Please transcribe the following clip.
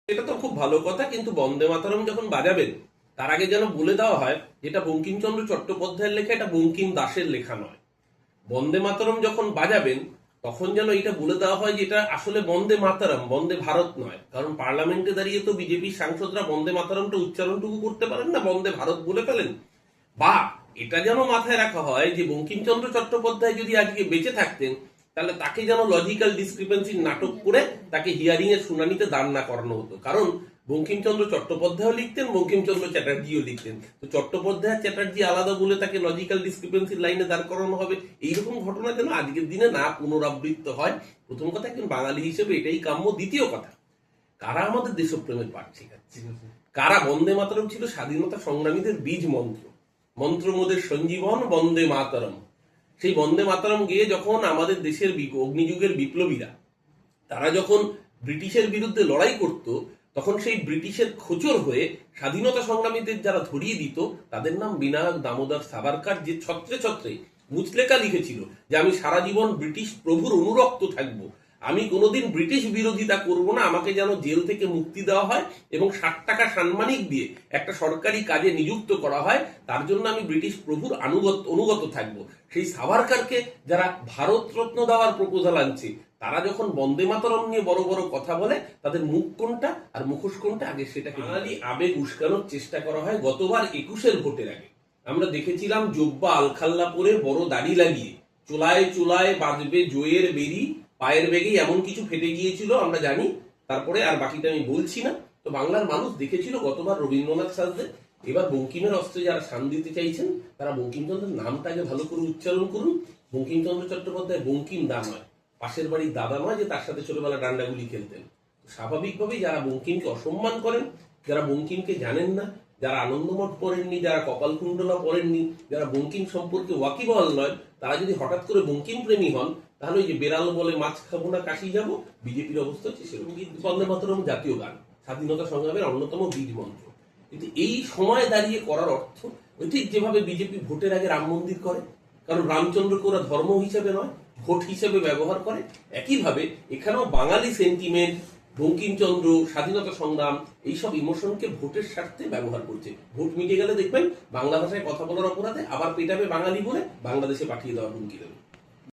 এটা তো খুব ভালো কথা, কিন্তু বন্দে মাতরম যখন বাজাবেন তার আগে যেন বলে দেওয়া হয় এটা বঙ্কিমচন্দ্র চট্টোপাধ্যায়ের লেখা, এটা বঙ্কিম দাসের লেখা নয়। বন্দে মাতরম যখন বাজাবেন তখন যেন এটা বলে দেওয়া হয় যে এটা আসলে বন্দে মাতরম, বন্দে ভারত নয়। কারণ পার্লামেন্টে দাঁড়িয়ে তো বিজেপির সাংসদরা বন্দে মাতরমটা উচ্চারণটুকু করতে পারেন না, বন্দে ভারত বলে ফেলেন। বা এটা যেন মাথায় রাখা হয় যে বঙ্কিমচন্দ্র চট্টোপাধ্যায় যদি আজকে বেঁচে থাকতেন তাহলে তাকে যেন লজিক্যাল ডিসক্রিপেন্সির নাটক করে তাকে হিয়ারিং এর শুনানিতে দাঁড় না করানো হতো। কারণ বঙ্কিমচন্দ্র চট্টোপাধ্যায়ও লিখতেন, বঙ্কিমচন্দ্র চ্যাটার্জিও লিখতেন। তো চট্টোপাধ্যায় চ্যাটার্জি আলাদা বলে তাকে লজিক্যাল ডিসক্রিপেন্সির লাইনে দাঁড় করানো হবে, এইরকম ঘটনা যেন আজকের দিনে না পুনরাবৃত্ত হয়। প্রথম কথা, একজন বাঙালি হিসেবে এটাই কাম্য। দ্বিতীয় কথা, কারা আমাদের দেশপ্রেমের পাঠ শেখাচ্ছে? কারা? বন্দে মাতরম ছিল স্বাধীনতা সংগ্রামীদের বীজ মন্ত্র, মন্ত্র মোদের সঞ্জীবন বন্দে মাতরম। সেই বন্দে মাতরম গিয়ে যখন আমাদের দেশের অগ্নিযুগের বিপ্লবীরা তারা যখন ব্রিটিশের বিরুদ্ধে লড়াই করত, তখন সেই ব্রিটিশের খোঁচর হয়ে স্বাধীনতা সংগ্রামীদের যারা ধরিয়ে দিত তাদের নাম বিনায়ক দামোদর সাভারকার, যে ছত্রে ছত্রে মুচলেকা লিখেছিল যে আমি সারা জীবন ব্রিটিশ প্রভুর অনুরক্ত থাকব, আমি কোনোদিন ব্রিটিশ বিরোধিতা করব না, আমাকে যেন জেল থেকে মুক্তি দেওয়া হয় এবং 60 টাকা সাম্মানিক দিয়ে একটা সরকারি কাজে নিযুক্ত করা হয়, তার জন্য আমি ব্রিটিশ প্রভুর অনুগত থাকব। সেই সাভারকারকে যারা ভারত রত্ন দেওয়ার প্রপোজাল আনছে, তারা যখন বন্দে মাতরম নিয়ে বড় বড় কথা বলে, তাদের মুখ কোনটা আর মুখোশ কোনটা আগে সেটাকে বাঙালি আবেগ উস্কানোর চেষ্টা করা হয়। গতবার 21-এর ভোটের আগে আমরা দেখেছিলাম জব্বা আলখাল্লা পরে বড় দাড়ি লাগিয়ে চোলায় চোলায় বাজবে জয়ের বেরি, পায়ের বেগেই এমন কিছু ফেটে গিয়েছিল আমরা জানি। তারপরে আর বাকিটা আমি বলছি না। তো বাংলার মানুষ দেখেছিল গতবার রবীন্দ্রনাথ সাজদের। এবার বঙ্কিমের অস্ত্রে যারা শান দিতে চাইছেন তারা বঙ্কিমচন্দ্রের নামটা আগে ভালো করে উচ্চারণ করুন। বঙ্কিমচন্দ্র চট্টোপাধ্যায় বঙ্কিম দা নয়, পাশের বাড়ির দাদা নয় যে তার সাথে ছোটবেলা ডান্ডাগুলি খেলতেন। স্বাভাবিকভাবেই যারা বঙ্কিমকে অসম্মান করেন, যারা বঙ্কিমকে জানেন না, যারা আনন্দমঠ পড়েননি, যারা কপালকুণ্ডলা পড়েননি, যারা বঙ্কিম সম্পর্কে ওয়াকিবহাল নয়, তারা যদি হঠাৎ করে বঙ্কিম প্রেমী হন, তাহলে ওই যে বেড়াল বলে মাছ খাবো না কাশি যাবো, বিজেপির অবস্থা হচ্ছে সেরকম। বন্দে মাতরম জাতীয় গান, স্বাধীনতা সংগ্রামের অন্যতম বীজ মন্ত্র। কিন্তু এই সময় দাঁড়িয়ে করার অর্থ ওই ঠিক যেভাবে বিজেপি ভোটের আগে রাম মন্দির করে, কারণ রামচন্দ্রকে ওরা ধর্ম হিসেবে নয় ভোট হিসেবে ব্যবহার করে, একইভাবে এখানেও বাঙালি সেন্টিমেন্ট, বঙ্কিমচন্দ্র, স্বাধীনতা সংগ্রাম, এইসব ইমোশনকে ভোটের স্বার্থে ব্যবহার করছে। ভোট মিটে গেলে দেখবেন বাংলা ভাষায় কথা বলার অপরাধে আবার পেটাবে বাঙালি বলে বাংলাদেশে পাঠিয়ে দেওয়ার হুমকি দেবে।